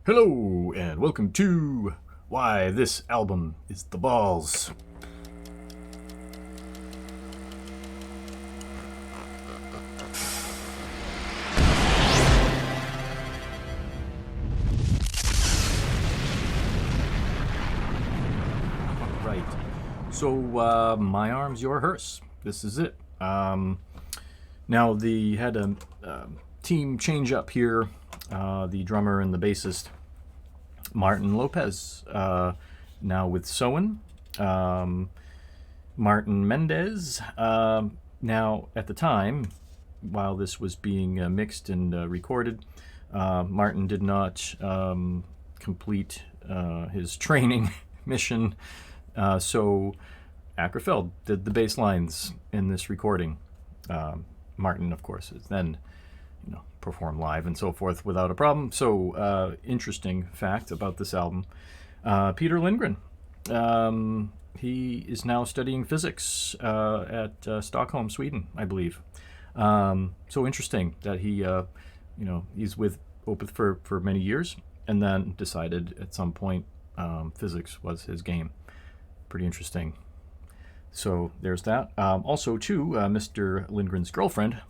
Hello, and welcome to Why This Album is the Balls. Right. So, my arms, your hearse. This is it. Now, they had a team change up here. The drummer and the bassist, Martin Lopez, now with Soen. Martin Mendez. Now, at the time, while this was being mixed and recorded, Martin did not complete his training mission, so Ackerfeld did the bass lines in this recording. Martin, of course, is then perform live and so forth without a problem. So interesting fact about this album. Peter Lindgren. He is now studying physics at Stockholm, Sweden, I believe. So interesting that he, he's with Opeth for many years and then decided at some point physics was his game. Pretty interesting. So there's that. Also, too, Mr. Lindgren's girlfriend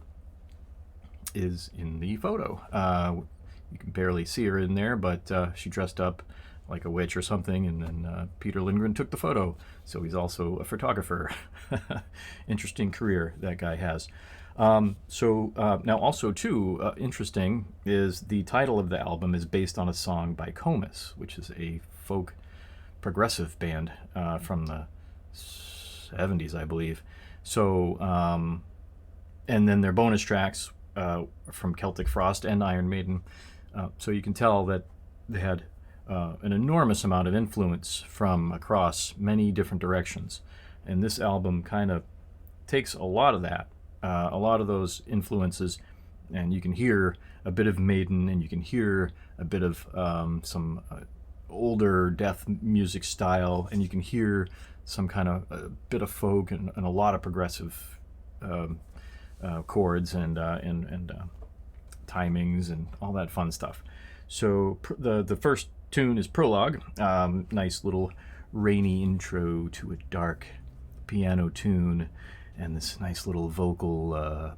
is in the photo. You can barely see her in there, but she dressed up like a witch or something, and then Peter Lindgren took the photo. So he's also a photographer. Interesting career that guy has. Now also too, interesting is the title of the album is based on a song by Comus, which is a folk progressive band from the 70s, I believe. So, and then their bonus tracks from Celtic Frost and Iron Maiden. So you can tell that they had an enormous amount of influence from across many different directions. And this album kind of takes a lot of that, a lot of those influences, and you can hear a bit of Maiden, and you can hear a bit of some older death music style, and you can hear some kind of a bit of folk and a lot of progressive chords and timings and all that fun stuff. So the first tune is Prologue. Nice little rainy intro to a dark piano tune and this nice little vocal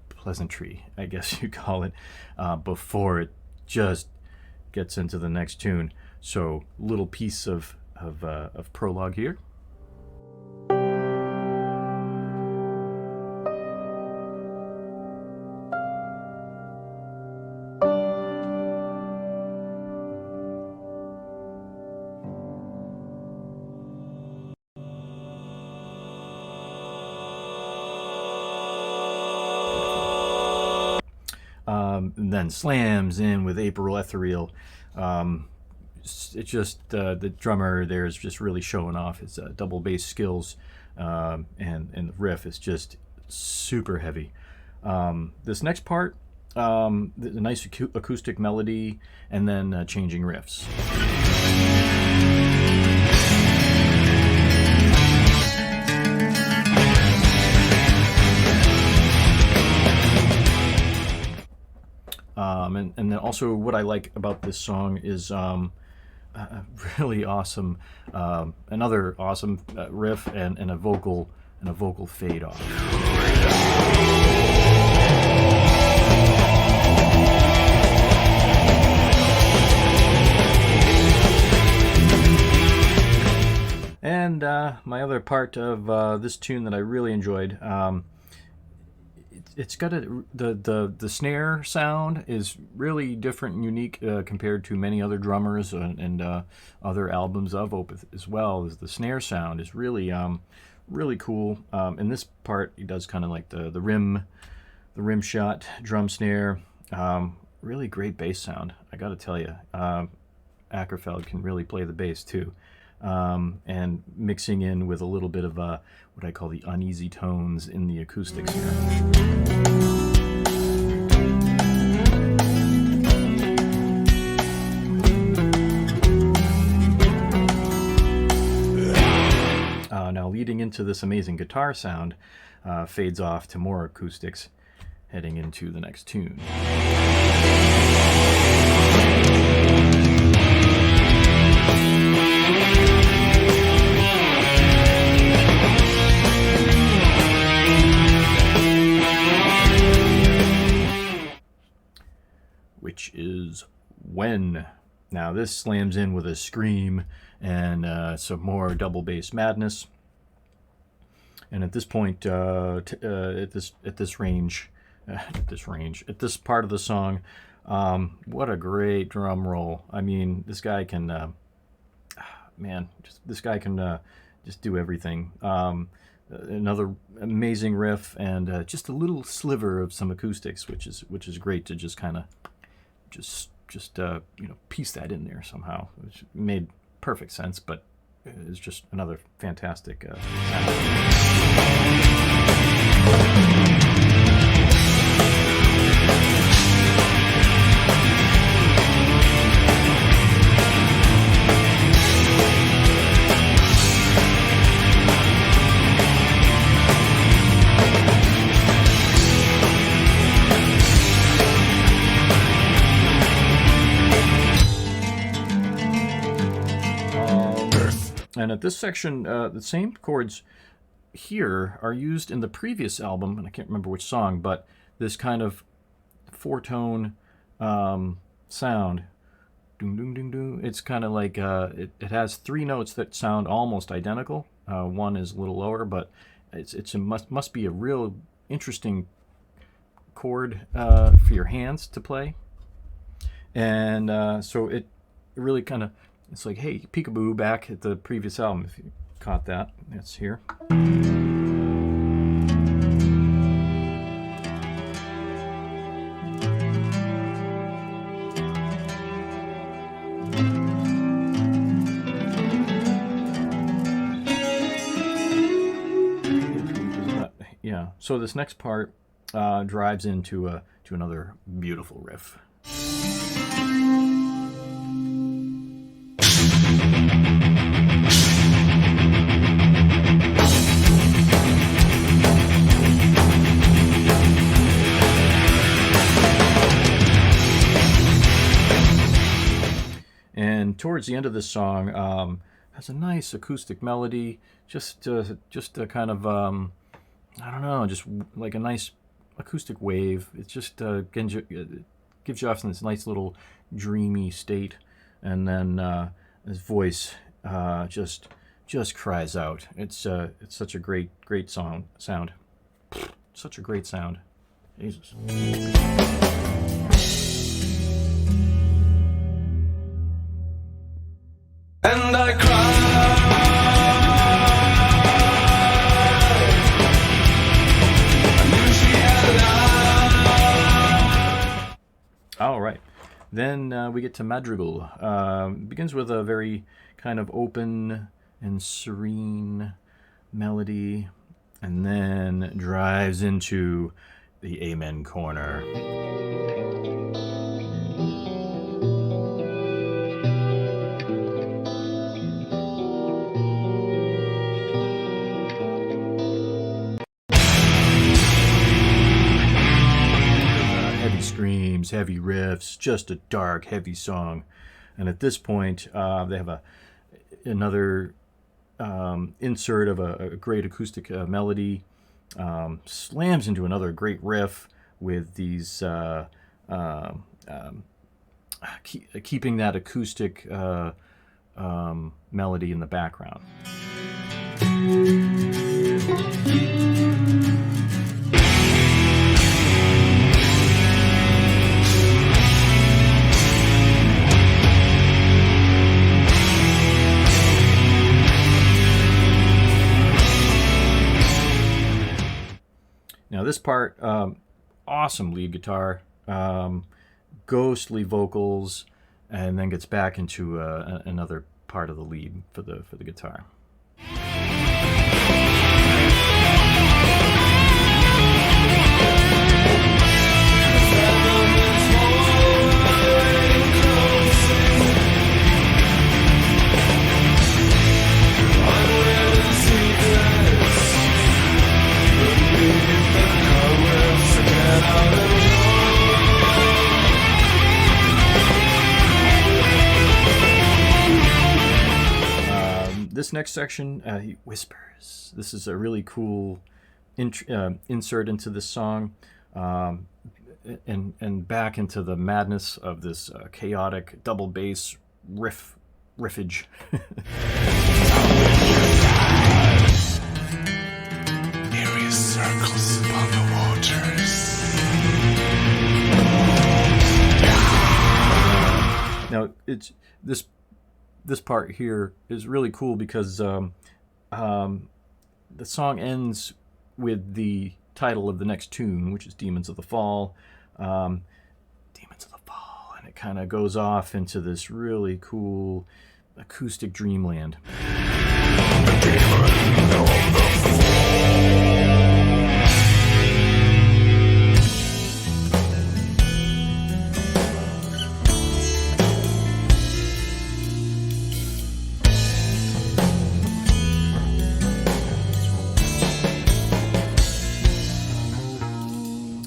pleasantry, I guess you call it, before it just gets into the next tune. So little piece of Prologue here. And then slams in with April Ethereal. It's just the drummer there is just really showing off his double bass skills, and the riff is just super heavy. This next part, the nice acoustic melody, and then changing riffs. And then also what I like about this song is a really awesome, another awesome riff and a vocal fade off. And my other part of this tune that I really enjoyed. It's got the snare sound is really different and unique compared to many other drummers and other albums of Opeth as well. As the snare sound is really really cool. In this part, he does kind of like the rim shot drum snare. Really great bass sound. I got to tell you, Ackerfeld can really play the bass too. And mixing in with a little bit of what I call the uneasy tones in the acoustics here. Now leading into this amazing guitar sound, fades off to more acoustics, heading into the next tune. When. Now this slams in with a scream and some more double bass madness. And at this point, at this part of the song, what a great drum roll! I mean, this guy can, just do everything. Another amazing riff and just a little sliver of some acoustics, which is great to just kind of piece that in there somehow. Which made perfect sense, but it's just another fantastic sound. And at this section, the same chords here are used in the previous album, and I can't remember which song, but this kind of four-tone sound. Doom, doom, doom, doom. It's kind of like, it has three notes that sound almost identical. One is a little lower, but it must be a real interesting chord for your hands to play. And so it really kind of, it's like, hey, peekaboo, back at the previous album, if you caught that. It's here. Yeah, so this next part drives into to another beautiful riff. And towards the end of this song, has a nice acoustic melody, just a kind of, I don't know, just like a nice acoustic wave. It just gives you off this nice little dreamy state, and then his voice just cries out. It's such a great sound. Such a great sound. Jesus. And I cried. I knew she had lied. All right. Then we get to Madrigal. Begins with a very kind of open and serene melody, and then drives into the Amen corner. Screams, heavy riffs, just a dark, heavy song. And at this point, they have another insert of a great acoustic melody, slams into another great riff with these keeping that acoustic melody in the background. Now this part, awesome lead guitar, ghostly vocals, and then gets back into another part of the lead for the guitar. This next section, he whispers. This is a really cool insert into this song. and back into the madness of this chaotic double bass riffage. Eerie circles upon the waters. Now it's this part here is really cool because the song ends with the title of the next tune, which is Demons of the Fall. Demons of the Fall, and it kind of goes off into this really cool acoustic dreamland.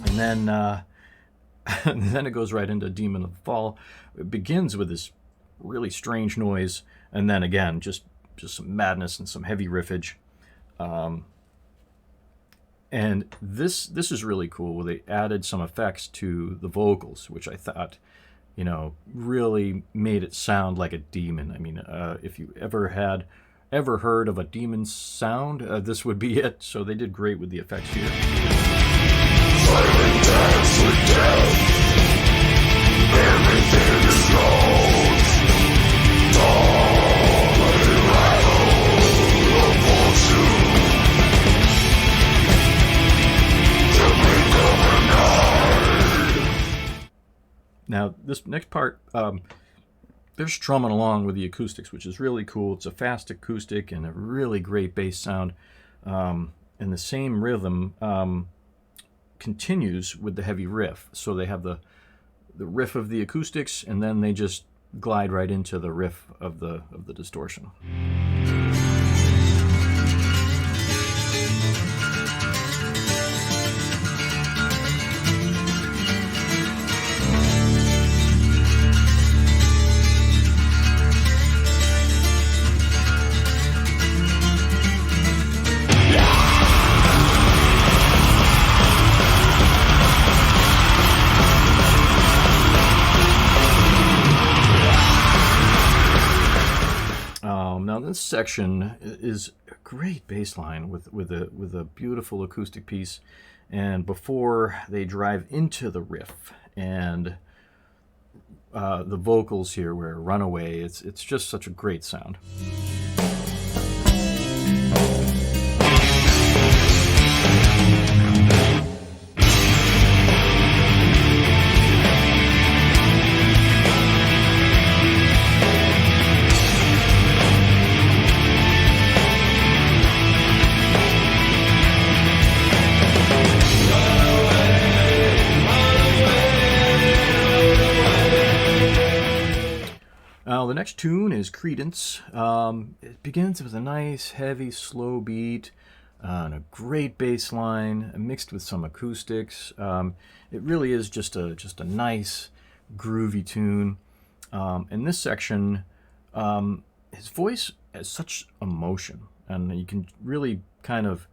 And then and then it goes right into Demon of the Fall. It begins with this really strange noise, and then again just some madness and some heavy riffage. And this is really cool, where they added some effects to the vocals, which I thought, really made it sound like a demon. I mean, if you ever heard of a demon sound, this would be it. So they did great with the effects here. Silent dance with death. Everything is lost. All a rattle of fortune. The blink of an eye. Now, this next part, they're strumming along with the acoustics, which is really cool. It's a fast acoustic and a really great bass sound. And the same rhythm continues with the heavy riff. So they have the riff of the acoustics, and then they just glide right into the riff of the distortion. Now this section is a great bass line with a beautiful acoustic piece, and before they drive into the riff and the vocals here, where Runaway, it's just such a great sound. The next tune is Credence. It begins with a nice, heavy, slow beat and a great bass line mixed with some acoustics. It really is just a nice, groovy tune. In this section, his voice has such emotion, and you can really kind of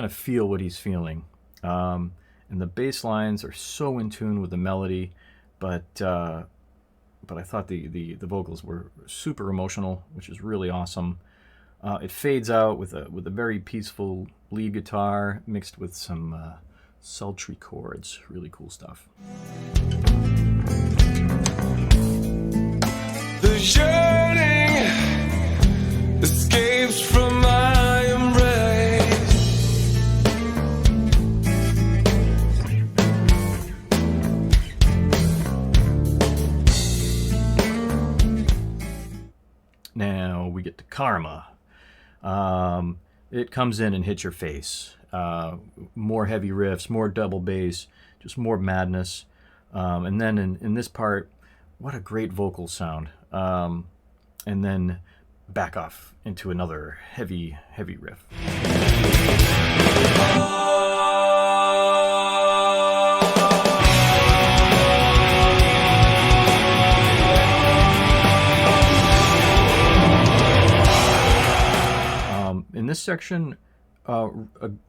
feel what he's feeling. And the bass lines are so in tune with the melody, but I thought the vocals were super emotional, which is really awesome. It fades out with a very peaceful lead guitar mixed with some sultry chords. Really cool stuff. The yearning escapes from my embrace. Now we get to Karma. It comes in and hits your face. More heavy riffs, more double bass, just more madness. And then in this part, what a great vocal sound. And then back off into another heavy riff. In this section, a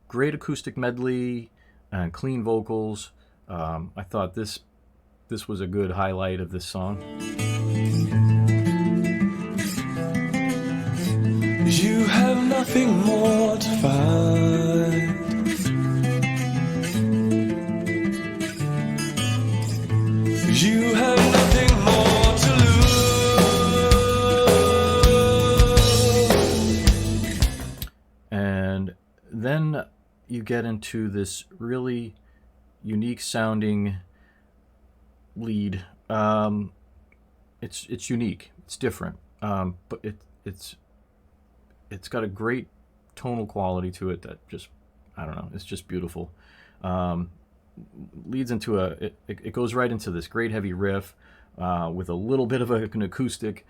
great acoustic medley and clean vocals. I thought this was a good highlight of this song. You have nothing more to find. You have nothing more to lose. And then you get into this really unique sounding lead. It's unique. It's different. But it's got a great tonal quality to it that just, I don't know, it's just beautiful. Leads into it goes right into this great heavy riff with a little bit of an acoustic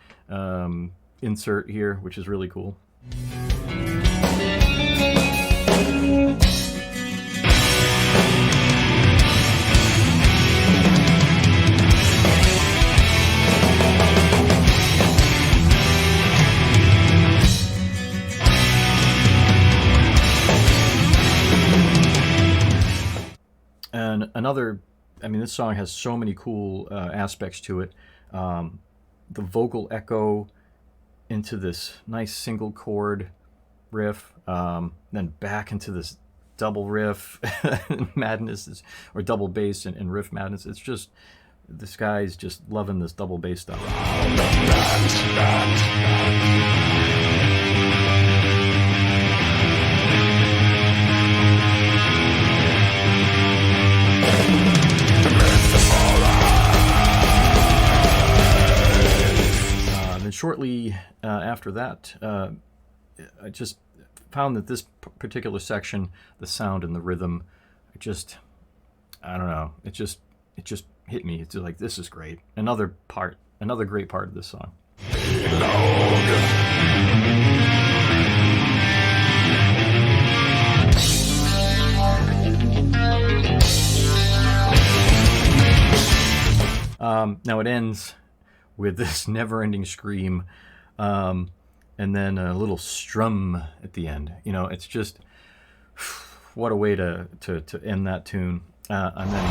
insert here, which is really cool. And another, I mean, this song has so many cool aspects to it. The vocal echo into this nice single chord riff, then back into this double riff madness, or double bass and riff madness. It's just, this guy's just loving this double bass stuff. And shortly after that, I just found that this particular section, the sound and the rhythm, I don't know, it just hit me. It's like, this is great. Another great part of this song. Now it ends with this never-ending scream, and then a little strum at the end. You know, it's just, what a way to end that tune. And then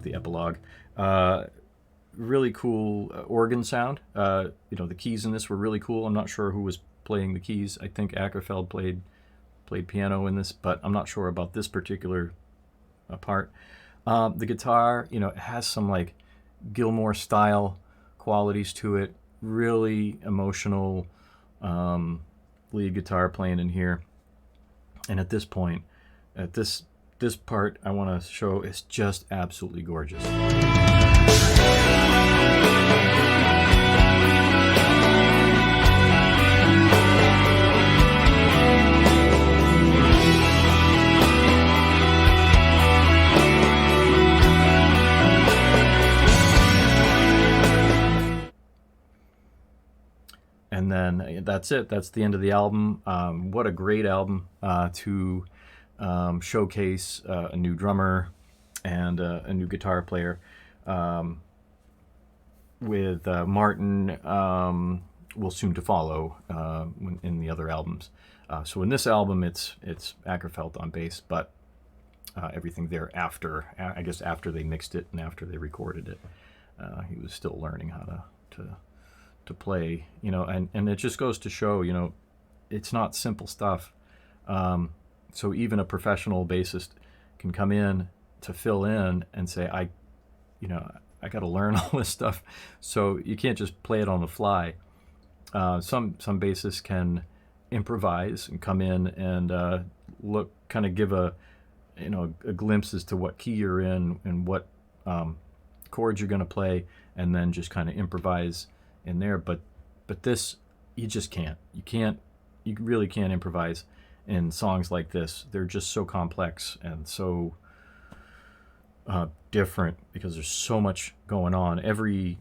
the epilogue. Really cool organ sound. You know, the keys in this were really cool. I'm not sure who was playing the keys. I think Ackerfeld played piano in this, but I'm not sure about this particular part. The guitar, you know, it has some like Gilmour style qualities to it. Really emotional lead guitar playing in here. And at this point, at this part I want to show is just absolutely gorgeous. And then that's it. That's the end of the album. What a great album to showcase a new drummer and a new guitar player. With Martin will soon to follow in the other albums. So in this album, it's Ackerfeld on bass, but everything there after, I guess after they mixed it and after they recorded it, he was still learning how to play, you know, and it just goes to show, you know, it's not simple stuff. So even a professional bassist can come in to fill in and say, I got to learn all this stuff. So you can't just play it on the fly. Some bassists can improvise and come in and kind of give a glimpse as to what key you're in and what chords you're going to play, and then just kind of improvise in there. But this, you just can't. You really can't improvise in songs like this. They're just so complex and so different because there's so much going on. Every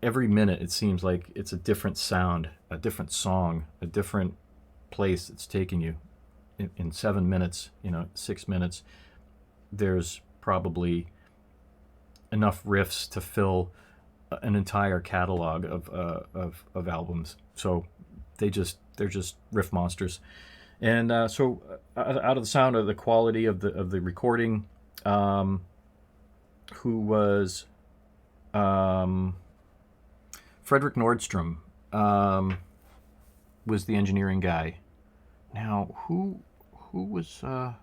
minute it seems like it's a different sound, a different song, a different place it's taking you. in 7 minutes, 6 minutes, there's probably enough riffs to fill an entire catalog of albums. So they're just riff monsters. And so out of the sound of the quality of the recording, who was Frederick Nordstrom was the engineering guy. Now who was the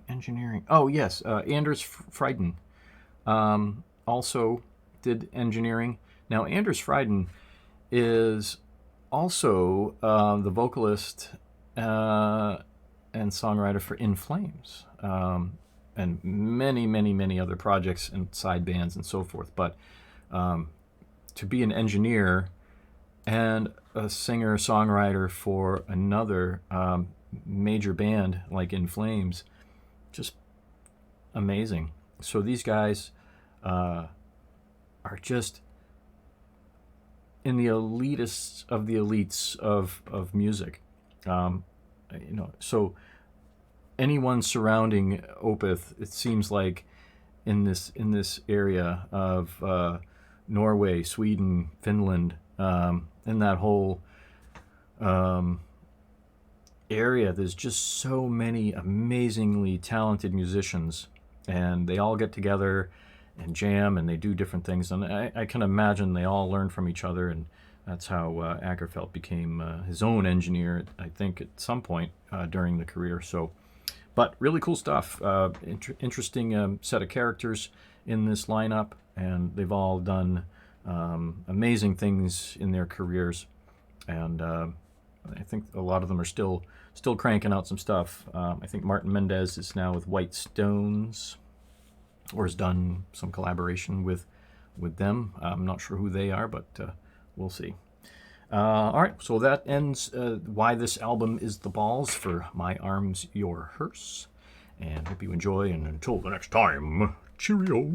engineering? Oh yes, Anders Frieden also did engineering. Now Anders Frieden is also the vocalist and songwriter for In Flames, and many other projects and side bands and so forth. But to be an engineer and a singer-songwriter for another major band like In Flames, just amazing. So these guys are just in the elitists of the elites of music. So anyone surrounding Opeth, it seems like in this area of Norway, Sweden, Finland, in that whole area, there's just so many amazingly talented musicians, and they all get together and jam, and they do different things. And I can imagine they all learn from each other, and that's how Ackerfeld became his own engineer, I think, at some point during the career. So, but really cool stuff. Interesting set of characters in this lineup, and they've all done amazing things in their careers. And I think a lot of them are still cranking out some stuff. I think Martin Mendez is now with White Stones, or has done some collaboration with them. I'm not sure who they are, but we'll see. All right, so that ends why this album is the balls for My Arms, Your Hearse. And hope you enjoy, and until the next time, cheerio.